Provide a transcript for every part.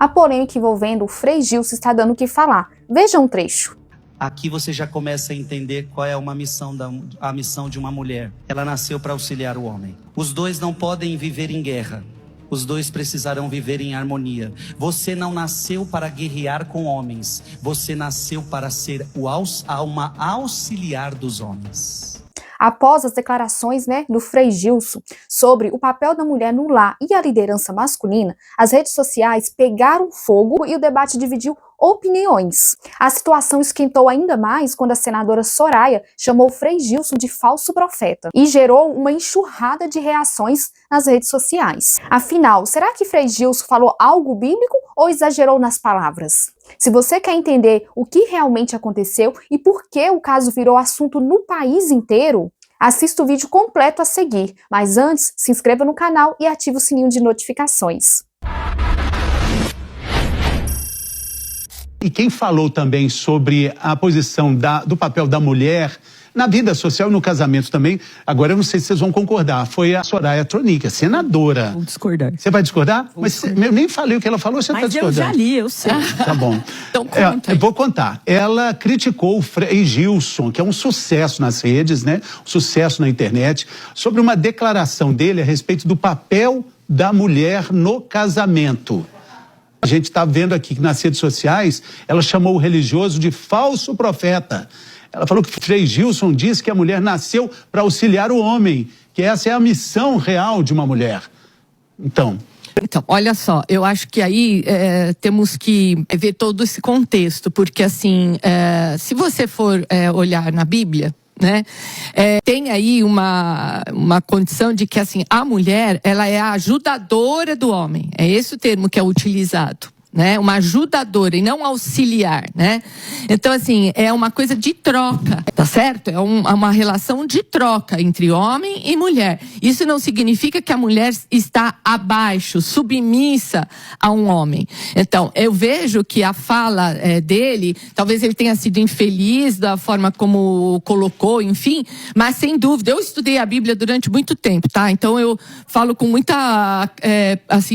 A polêmica envolvendo o Frei Gilson está dando o que falar. Veja um trecho. Aqui você já começa a entender qual é a missão de uma mulher. Ela nasceu para auxiliar o homem. Os dois não podem viver em guerra. Os dois precisarão viver em harmonia. Você não nasceu para guerrear com homens. Você nasceu para ser uma auxiliar dos homens. Após as declarações do Frei Gilson sobre o papel da mulher no lar e a liderança masculina, as redes sociais pegaram fogo e o debate dividiu opiniões. A situação esquentou ainda mais quando a senadora Soraya chamou o Frei Gilson de falso profeta e gerou uma enxurrada de reações nas redes sociais. Afinal, será que Frei Gilson falou algo bíblico ou exagerou nas palavras? Se você quer entender o que realmente aconteceu e por que o caso virou assunto no país inteiro, assista o vídeo completo a seguir. Mas antes, se inscreva no canal e ative o sininho de notificações. E quem falou também sobre a posição do papel da mulher na vida social e no casamento também, agora eu não sei se vocês vão concordar, foi a Soraya Tronic, a senadora. Vou discordar. Você vai discordar? Eu nem falei o que ela falou, você está discordando. Mas eu já li, eu sei. Tá bom. Então conta. Eu vou contar. Ela criticou o Frei Gilson, que é um sucesso nas redes, um sucesso na internet, sobre uma declaração dele a respeito do papel da mulher no casamento. A gente está vendo aqui que nas redes sociais, ela chamou o religioso de falso profeta. Ela falou que Frei Gilson disse que a mulher nasceu para auxiliar o homem, que essa é a missão real de uma mulher. Então, olha só, eu acho que aí temos que ver todo esse contexto, porque assim, se você for olhar na Bíblia, tem aí uma condição de que assim, a mulher, ela é a ajudadora do homem. É esse o termo que é utilizado. Uma ajudadora e não auxiliar, Então, assim, é uma coisa de troca, tá certo? É uma relação de troca entre homem e mulher. Isso não significa que a mulher está abaixo, submissa a um homem. Então, eu vejo que a fala dele, talvez ele tenha sido infeliz da forma como colocou, enfim, mas sem dúvida, eu estudei a Bíblia durante muito tempo, tá? Então, eu falo com muita,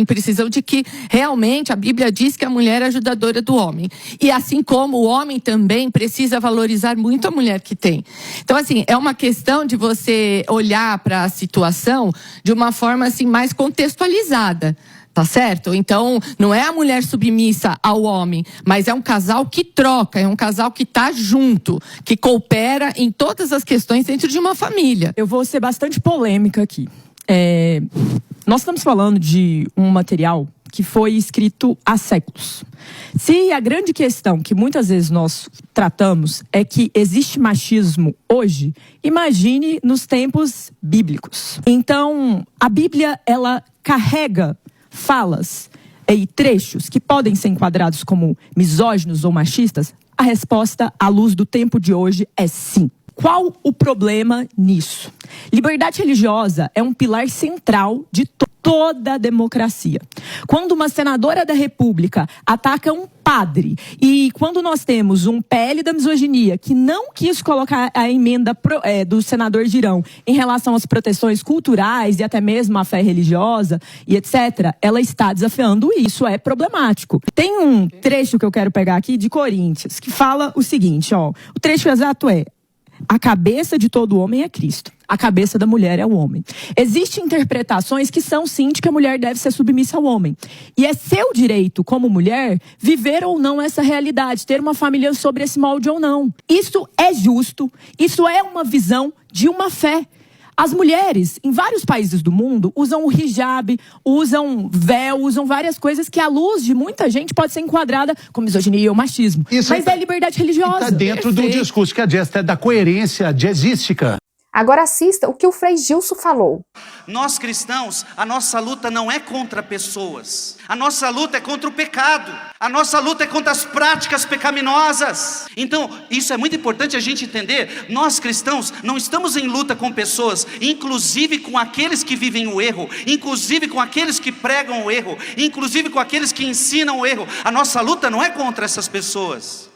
precisão de que realmente a Bíblia diz que a mulher é ajudadora do homem. E assim como o homem também precisa valorizar muito a mulher que tem. Então, assim, é uma questão de você olhar para a situação de uma forma, assim, mais contextualizada. Tá certo? Então, não é a mulher submissa ao homem, mas é um casal que troca, é um casal que tá junto, que coopera em todas as questões dentro de uma família. Eu vou ser bastante polêmica aqui. Nós estamos falando de um material que foi escrito há séculos. Se a grande questão que muitas vezes nós tratamos é que existe machismo hoje, imagine nos tempos bíblicos. Então, a Bíblia, ela carrega falas e trechos que podem ser enquadrados como misóginos ou machistas. A resposta, à luz do tempo de hoje, é sim. Qual o problema nisso? Liberdade religiosa é um pilar central de toda a democracia. Quando uma senadora da República ataca um padre e quando nós temos um PL da misoginia que não quis colocar a emenda do senador Girão em relação às proteções culturais e até mesmo à fé religiosa e etc., ela está desafiando isso, é problemático. Tem um trecho que eu quero pegar aqui de Coríntios que fala o seguinte, o trecho exato é: a cabeça de todo homem é Cristo. A cabeça da mulher é o homem. Existem interpretações que são, sim, de que a mulher deve ser submissa ao homem. E é seu direito, como mulher, viver ou não essa realidade, ter uma família sobre esse molde ou não. Isso é justo, isso é uma visão de uma fé. As mulheres, em vários países do mundo, usam o hijab, usam véu, usam várias coisas que, à luz de muita gente, pode ser enquadrada como misoginia ou machismo. Mas é liberdade religiosa. Está dentro do discurso que a Jess da coerência jazzística. Agora assista o que o Frei Gilson falou. Nós cristãos, a nossa luta não é contra pessoas. A nossa luta é contra o pecado. A nossa luta é contra as práticas pecaminosas. Então, isso é muito importante a gente entender. Nós cristãos não estamos em luta com pessoas, inclusive com aqueles que vivem o erro, inclusive com aqueles que pregam o erro, inclusive com aqueles que ensinam o erro. A nossa luta não é contra essas pessoas.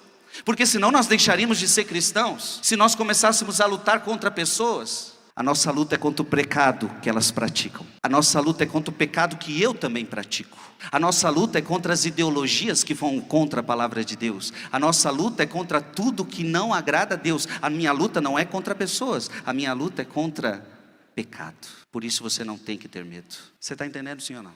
Porque senão nós deixaríamos de ser cristãos, se nós começássemos a lutar contra pessoas. A nossa luta é contra o pecado que elas praticam. A nossa luta é contra o pecado que eu também pratico. A nossa luta é contra as ideologias que vão contra a palavra de Deus. A nossa luta é contra tudo que não agrada a Deus. A minha luta não é contra pessoas. A minha luta é contra pecado. Por isso você não tem que ter medo. Você está entendendo, sim ou não?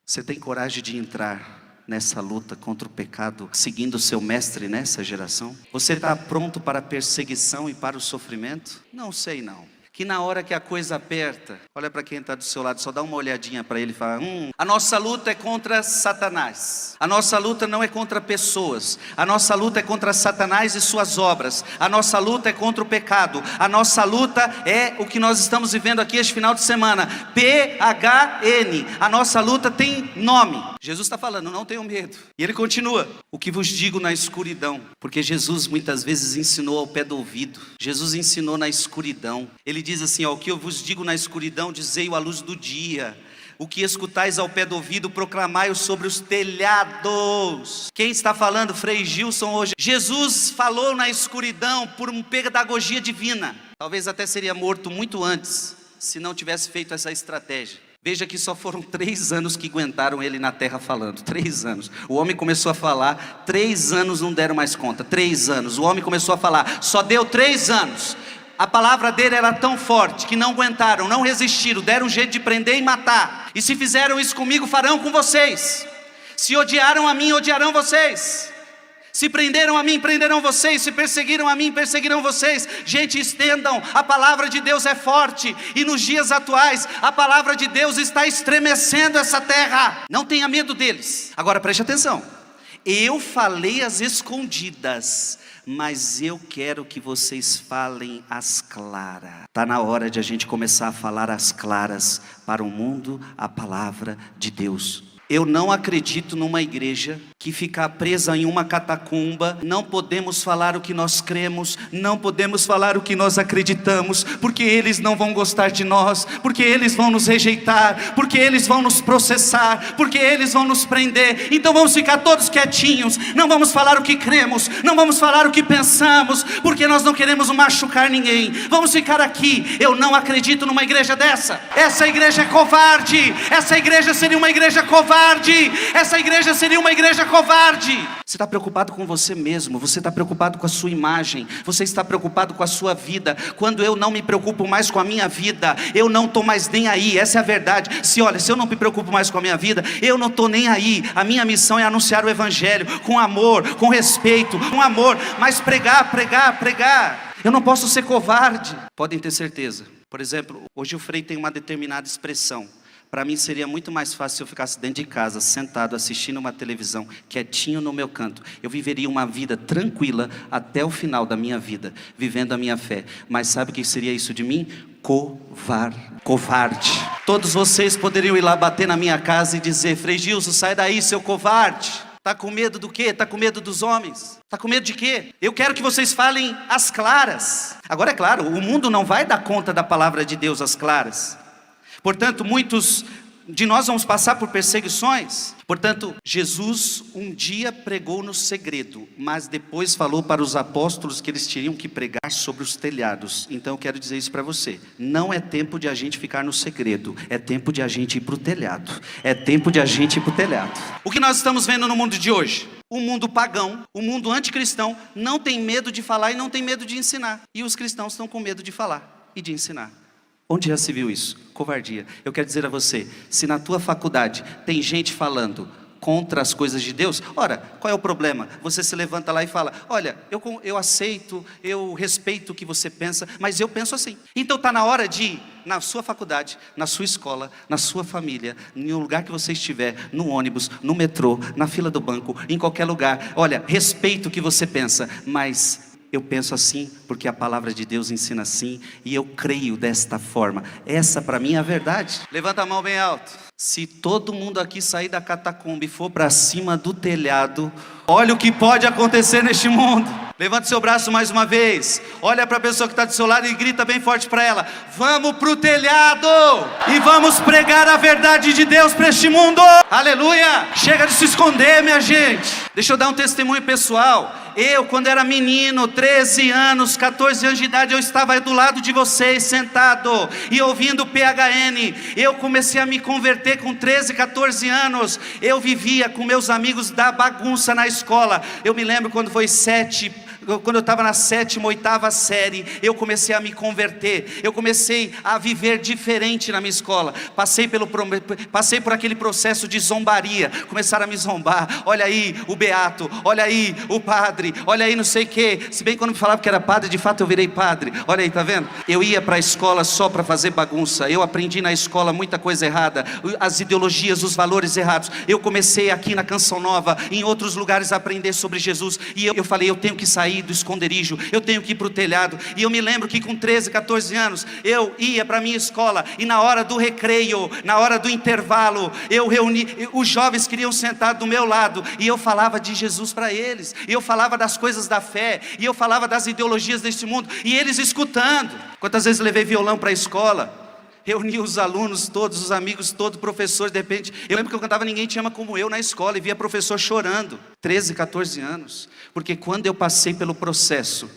Você tem coragem de entrar nessa luta contra o pecado, seguindo o seu mestre nessa geração? Você está pronto para a perseguição e para o sofrimento? Não sei não. Que na hora que a coisa aperta, olha para quem está do seu lado, só dá uma olhadinha para ele e fala: a nossa luta é contra Satanás. A nossa luta não é contra pessoas. A nossa luta é contra Satanás e suas obras. A nossa luta é contra o pecado. A nossa luta é o que nós estamos vivendo aqui este final de semana. PHN. A nossa luta tem nome. Jesus está falando: não tenham medo. E ele continua: o que vos digo na escuridão. Porque Jesus muitas vezes ensinou ao pé do ouvido. Jesus ensinou na escuridão. Ele diz assim: ó, o que eu vos digo na escuridão, dizei-o à luz do dia. O que escutais ao pé do ouvido, proclamai-o sobre os telhados. Quem está falando? Frei Gilson hoje. Jesus falou na escuridão por uma pedagogia divina. Talvez até seria morto muito antes, se não tivesse feito essa estratégia. Veja que só foram 3 anos que aguentaram ele na terra falando. 3 anos. O homem começou a falar, 3 anos não deram mais conta. 3 anos. O homem começou a falar, só deu 3 anos. A palavra dele era tão forte que não aguentaram, não resistiram, deram um jeito de prender e matar. E se fizeram isso comigo, farão com vocês. Se odiaram a mim, odiarão vocês. Se prenderam a mim, prenderão vocês. Se perseguiram a mim, perseguirão vocês. Gente, estendam, a palavra de Deus é forte. E nos dias atuais, a palavra de Deus está estremecendo essa terra. Não tenha medo deles. Agora preste atenção. Eu falei às escondidas, mas eu quero que vocês falem às claras. Está na hora de a gente começar a falar às claras para o mundo a palavra de Deus. Eu não acredito numa igreja que fica presa em uma catacumba. Não podemos falar o que nós cremos, não podemos falar o que nós acreditamos, porque eles não vão gostar de nós, porque eles vão nos rejeitar, porque eles vão nos processar, porque eles vão nos prender. Então vamos ficar todos quietinhos, não vamos falar o que cremos, não vamos falar o que pensamos, porque nós não queremos machucar ninguém. Vamos ficar aqui. Eu não acredito numa igreja dessa. Essa igreja é covarde. Essa igreja seria uma igreja covarde. Essa igreja seria uma igreja covarde. Você está preocupado com você mesmo, você está preocupado com a sua imagem, você está preocupado com a sua vida. Quando eu não me preocupo mais com a minha vida, eu não estou mais nem aí. Essa é a verdade. Se eu não me preocupo mais com a minha vida, eu não estou nem aí. A minha missão é anunciar o evangelho com amor, com respeito, com amor, mas pregar. Eu não posso ser covarde. Podem ter certeza. Por exemplo, hoje o Frei tem uma determinada expressão. Para mim seria muito mais fácil se eu ficasse dentro de casa, sentado, assistindo uma televisão, quietinho no meu canto. Eu viveria uma vida tranquila até o final da minha vida, vivendo a minha fé. Mas sabe o que seria isso de mim? Covarde. Todos vocês poderiam ir lá bater na minha casa e dizer: Frei Gilson, sai daí, seu covarde. Está com medo do quê? Está com medo dos homens? Está com medo de quê? Eu quero que vocês falem às claras. Agora é claro, o mundo não vai dar conta da palavra de Deus às claras. Portanto, muitos de nós vamos passar por perseguições. Portanto, Jesus um dia pregou no segredo, mas depois falou para os apóstolos que eles tinham que pregar sobre os telhados. Então eu quero dizer isso para você: não é tempo de a gente ficar no segredo, é tempo de a gente ir para o telhado. É tempo de a gente ir para o telhado. O que nós estamos vendo no mundo de hoje? O mundo pagão, o mundo anticristão não tem medo de falar e não tem medo de ensinar. E os cristãos estão com medo de falar e de ensinar. Onde já se viu isso? Covardia. Eu quero dizer a você, se na tua faculdade tem gente falando contra as coisas de Deus, ora, qual é o problema? Você se levanta lá e fala: olha, eu aceito, eu respeito o que você pensa, mas eu penso assim. Então está na hora de, na sua faculdade, na sua escola, na sua família, no lugar que você estiver, no ônibus, no metrô, na fila do banco, em qualquer lugar, olha, respeito o que você pensa, mas eu penso assim porque a palavra de Deus ensina assim e eu creio desta forma. Essa para mim é a verdade. Levanta a mão bem alto. Se todo mundo aqui sair da catacumba e for para cima do telhado, olha o que pode acontecer neste mundo. Levanta seu braço mais uma vez. Olha para a pessoa que está do seu lado e grita bem forte para ela: vamos para o telhado e vamos pregar a verdade de Deus para este mundo. Aleluia! Chega de se esconder, minha gente. Deixa eu dar um testemunho pessoal. eu quando era menino, 13 anos, 14 anos de idade, eu estava do lado de vocês, sentado e ouvindo o PHN. Eu comecei a me converter com 13, 14 anos. Eu vivia com meus amigos da bagunça na escola. Eu me lembro quando eu estava na 7ª, 8ª série, eu comecei a me converter, eu comecei a viver diferente na minha escola, passei por aquele processo de zombaria, começaram a me zombar, olha aí o beato, olha aí o padre, olha aí não sei o que, se bem que quando me falavam que era padre, de fato eu virei padre, olha aí, tá vendo? Eu ia para a escola só para fazer bagunça, eu aprendi na escola muita coisa errada, as ideologias, os valores errados. Eu comecei aqui na Canção Nova, em outros lugares a aprender sobre Jesus, e eu falei, eu tenho que sair do esconderijo, eu tenho que ir para o telhado. E eu me lembro que com 13, 14 anos eu ia para a minha escola, e na hora do recreio, na hora do intervalo, eu reuni, os jovens queriam sentar do meu lado, e eu falava de Jesus para eles, e eu falava das coisas da fé, e eu falava das ideologias deste mundo, e eles escutando. Quantas vezes levei violão para a escola, reuni os alunos todos, os amigos todos, professores, de repente, eu lembro que eu cantava Ninguém Te Ama Como Eu na escola, e via professor chorando, 13, 14 anos, porque quando eu passei pelo processo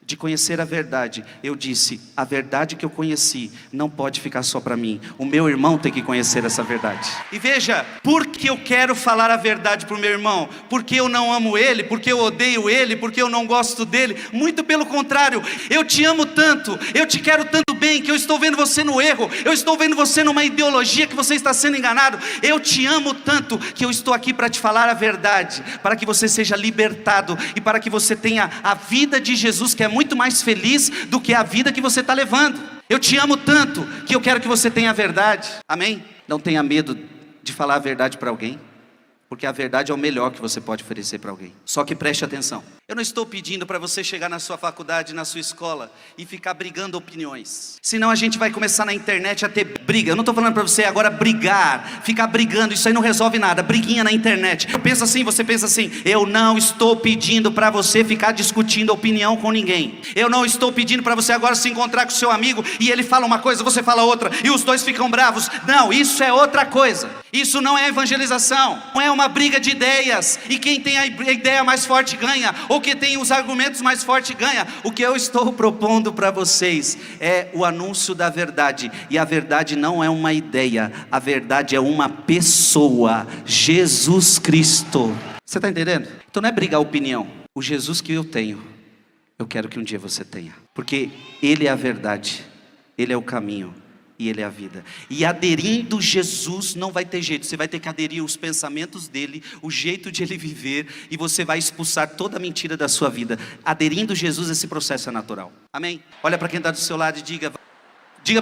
de conhecer a verdade, eu disse, a verdade que eu conheci não pode ficar só para mim, o meu irmão tem que conhecer essa verdade. E veja, por que eu quero falar a verdade para o meu irmão? Porque eu não amo ele, porque eu odeio ele, porque eu não gosto dele? Muito pelo contrário, eu te amo tanto, eu te quero tanto bem, que eu estou vendo você no erro, eu estou vendo você numa ideologia que você está sendo enganado. Eu te amo tanto, que eu estou aqui para te falar a verdade, para que você seja libertado, e para que você tenha a vida de Jesus, que é muito mais feliz do que a vida que você está levando. Eu te amo tanto, que eu quero que você tenha a verdade, amém? Não tenha medo de falar a verdade para alguém, porque a verdade é o melhor que você pode oferecer para alguém. Só que preste atenção, eu não estou pedindo para você chegar na sua faculdade, na sua escola, e ficar brigando opiniões, senão a gente vai começar na internet a ter briga. Eu não estou falando para você agora brigar, ficar brigando, isso aí não resolve nada, briguinha na internet. Eu penso assim, você pensa assim, eu não estou pedindo para você ficar discutindo opinião com ninguém. Eu não estou pedindo para você agora se encontrar com seu amigo, e ele fala uma coisa, você fala outra, e os dois ficam bravos. Não, isso é outra coisa, isso não é evangelização, não é uma briga de ideias, e quem tem a ideia mais forte ganha, ou quem tem os argumentos mais fortes ganha. O que eu estou propondo para vocês é o anúncio da verdade, e a verdade não é uma ideia, a verdade é uma pessoa, Jesus Cristo. Você está entendendo? Então não é brigar opinião, o Jesus que eu tenho, eu quero que um dia você tenha, porque Ele é a verdade, Ele é o caminho, e Ele é a vida. E aderindo Jesus não vai ter jeito, você vai ter que aderir os pensamentos dele, o jeito de ele viver, e você vai expulsar toda a mentira da sua vida. Aderindo Jesus, esse processo é natural, amém? Olha para quem está do seu lado e diga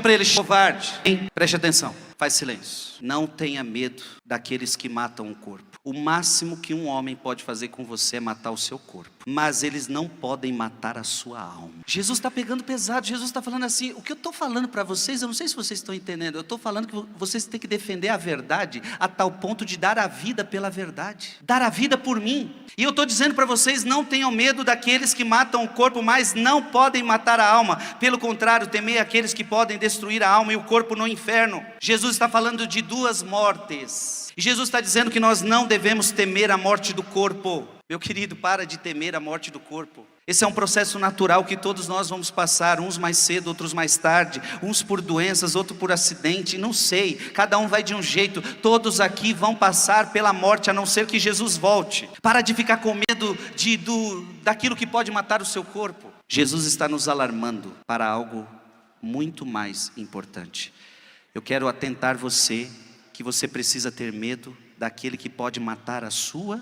para ele, covarde, hein? Preste atenção, faz silêncio. Não tenha medo daqueles que matam o corpo. O máximo que um homem pode fazer com você é matar o seu corpo, mas eles não podem matar a sua alma. Jesus está pegando pesado, Jesus está falando assim, o que eu estou falando para vocês, eu não sei se vocês estão entendendo, eu estou falando que vocês têm que defender a verdade, a tal ponto de dar a vida pela verdade, dar a vida por mim. E eu estou dizendo para vocês, não tenham medo daqueles que matam o corpo, mas não podem matar a alma. Pelo contrário, temei aqueles que podem destruir a alma e o corpo no inferno. Jesus está falando de duas mortes, e Jesus está dizendo que nós não devemos temer a morte do corpo. Meu querido, para de temer a morte do corpo. Esse é um processo natural que todos nós vamos passar, uns mais cedo, outros mais tarde, uns por doenças, outros por acidente, não sei, cada um vai de um jeito, todos aqui vão passar pela morte, a não ser que Jesus volte. Para de ficar com medo daquilo que pode matar o seu corpo. Jesus está nos alarmando para algo muito mais importante. Eu quero atentar você, que você precisa ter medo daquele que pode matar a sua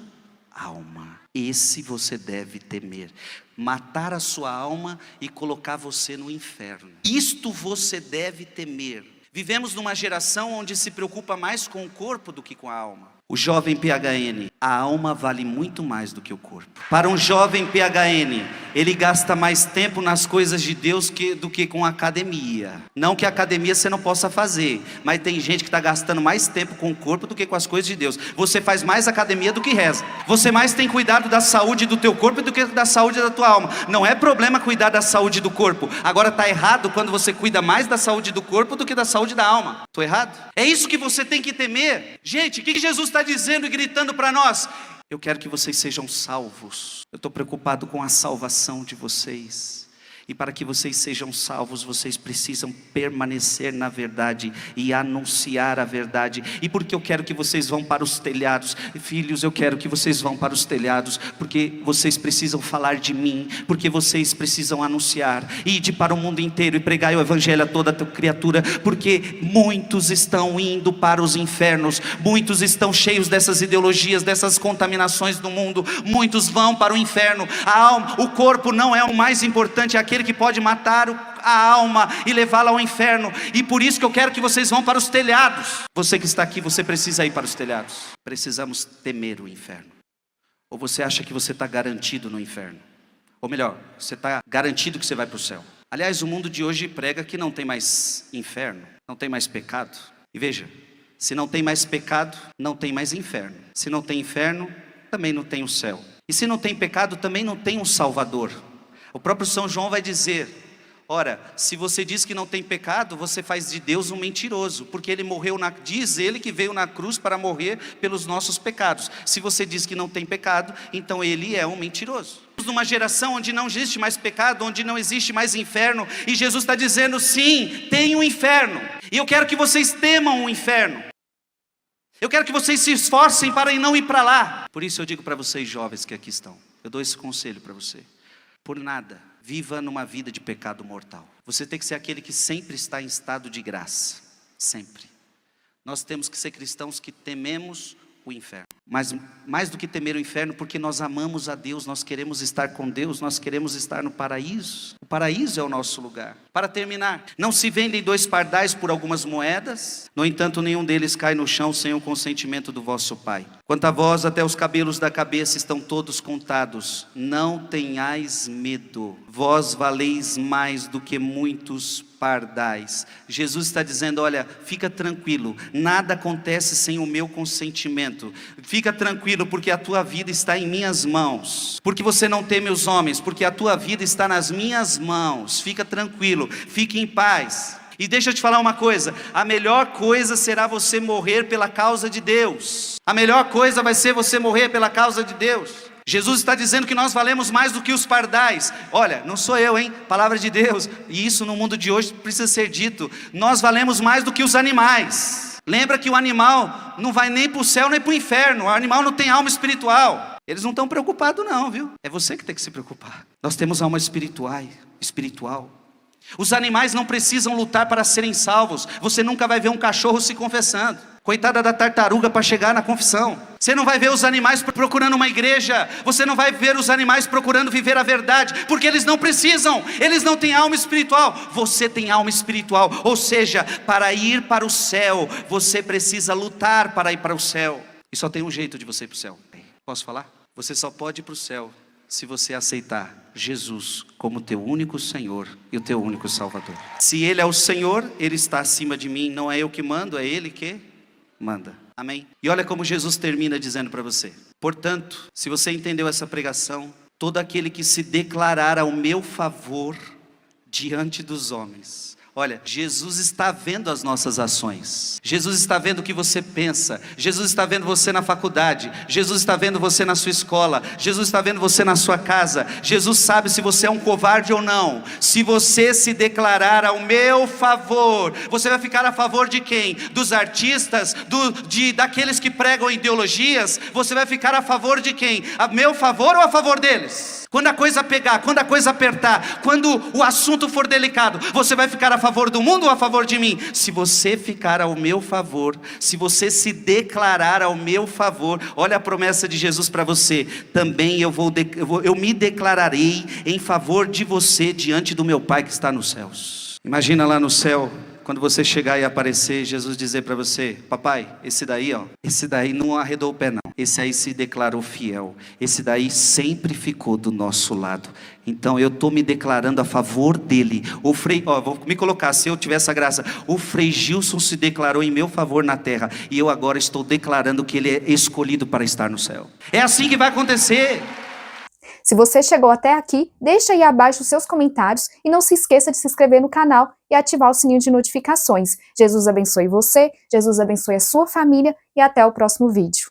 alma. Esse você deve temer, matar a sua alma e colocar você no inferno. Isto você deve temer. Vivemos numa geração onde se preocupa mais com o corpo do que com a alma. O jovem PHN, a alma vale muito mais do que o corpo. Para um jovem PHN, ele gasta mais tempo nas coisas de Deus do que com a academia. Não que a academia você não possa fazer, mas tem gente que está gastando mais tempo com o corpo do que com as coisas de Deus. Você faz mais academia do que reza. Você mais tem cuidado da saúde do teu corpo do que da saúde da tua alma. Não é problema cuidar da saúde do corpo. Agora está errado quando você cuida mais da saúde do corpo do que da saúde da alma. Estou errado? É isso que você tem que temer. Gente, o que Jesus está dizendo e gritando para nós? Eu quero que vocês sejam salvos. Eu estou preocupado com a salvação de vocês. E para que vocês sejam salvos, vocês precisam permanecer na verdade e anunciar a verdade. E porque eu quero que vocês vão para os telhados, filhos, eu quero que vocês vão para os telhados, porque vocês precisam falar de mim, porque vocês precisam anunciar, ide para o mundo inteiro e pregai o evangelho a toda criatura, porque muitos estão indo para os infernos, muitos estão cheios dessas ideologias, dessas contaminações do mundo, muitos vão para o inferno. A alma, o corpo não é o mais importante, é aquele que pode matar a alma e levá-la ao inferno. E por isso que eu quero que vocês vão para os telhados. Você que está aqui, você precisa ir para os telhados. Precisamos temer o inferno. Ou você acha que você está garantido no inferno? Ou melhor, você está garantido que você vai para o céu? Aliás, o mundo de hoje prega que não tem mais inferno, não tem mais pecado. E veja, se não tem mais pecado, não tem mais inferno. Se não tem inferno, também não tem o céu. E se não tem pecado, também não tem um Salvador. O próprio São João vai dizer: ora, se você diz que não tem pecado, você faz de Deus um mentiroso, porque ele morreu diz ele que veio na cruz para morrer pelos nossos pecados. Se você diz que não tem pecado, então ele é um mentiroso. Numa geração onde não existe mais pecado, onde não existe mais inferno, e Jesus está dizendo: sim, tem um inferno, e eu quero que vocês temam o inferno. Eu quero que vocês se esforcem para não ir para lá. Por isso eu digo para vocês jovens que aqui estão, eu dou esse conselho para você: por nada, viva numa vida de pecado mortal. Você tem que ser aquele que sempre está em estado de graça. Sempre. Nós temos que ser cristãos que tememos o inferno. Mas mais do que temer o inferno, porque nós amamos a Deus, nós queremos estar com Deus, nós queremos estar no paraíso. O paraíso é o nosso lugar. Para terminar, não se vendem 2 pardais por algumas moedas, no entanto nenhum deles cai no chão sem o consentimento do vosso Pai. Quanto a vós, até os cabelos da cabeça estão todos contados. Não tenhais medo, vós valeis mais do que muitos pardais. Jesus está dizendo: olha, fica tranquilo, nada acontece sem o meu consentimento. Fica tranquilo, porque a tua vida está em minhas mãos. Porque você não teme os homens, porque a tua vida está nas minhas mãos. Fica tranquilo, fique em paz. E deixa eu te falar uma coisa: a melhor coisa será você morrer pela causa de Deus. A melhor coisa vai ser você morrer pela causa de Deus. Jesus está dizendo que nós valemos mais do que os pardais. Olha, não sou eu, hein? Palavra de Deus. E isso no mundo de hoje precisa ser dito. Nós valemos mais do que os animais. Lembra que o animal não vai nem para o céu nem para o inferno. O animal não tem alma espiritual. Eles não estão preocupados não, viu? É você que tem que se preocupar. Nós temos alma espiritual. Os animais não precisam lutar para serem salvos. Você nunca vai ver um cachorro se confessando. Coitada da tartaruga para chegar na confissão. Você não vai ver os animais procurando uma igreja. Você não vai ver os animais procurando viver a verdade, porque eles não precisam. Eles não têm alma espiritual. Você tem alma espiritual. Ou seja, para ir para o céu, você precisa lutar para ir para o céu. E só tem um jeito de você ir para o céu. Posso falar? Você só pode ir para o céu se você aceitar Jesus como teu único Senhor e o teu único Salvador. Se Ele é o Senhor, Ele está acima de mim. Não é eu que mando, é Ele que manda. Amém? E olha como Jesus termina dizendo para você: portanto, se você entendeu essa pregação, todo aquele que se declarar ao meu favor diante dos homens. Olha, Jesus está vendo as nossas ações. Jesus está vendo o que você pensa. Jesus está vendo você na faculdade. Jesus está vendo você na sua escola. Jesus está vendo você na sua casa. Jesus sabe se você é um covarde ou não. Se você se declarar ao meu favor, você vai ficar a favor de quem? Dos artistas? Daqueles que pregam ideologias? Você vai ficar a favor de quem? A meu favor ou a favor deles? Quando a coisa pegar, quando a coisa apertar, quando o assunto for delicado, você vai ficar a favor do mundo ou a favor de mim? Se você ficar ao meu favor, se você se declarar ao meu favor, olha a promessa de Jesus para você: também eu me declararei em favor de você diante do meu Pai que está nos céus. Imagina lá no céu, quando você chegar e aparecer, Jesus dizer para você: papai, esse daí não arredou o pé não. Esse aí se declarou fiel. Esse daí sempre ficou do nosso lado. Então eu estou me declarando a favor dele. Vou me colocar, se eu tiver essa graça. O Frei Gilson se declarou em meu favor na terra. E eu agora estou declarando que ele é escolhido para estar no céu. É assim que vai acontecer. Se você chegou até aqui, deixa aí abaixo os seus comentários e não se esqueça de se inscrever no canal e ativar o sininho de notificações. Jesus abençoe você, Jesus abençoe a sua família e até o próximo vídeo.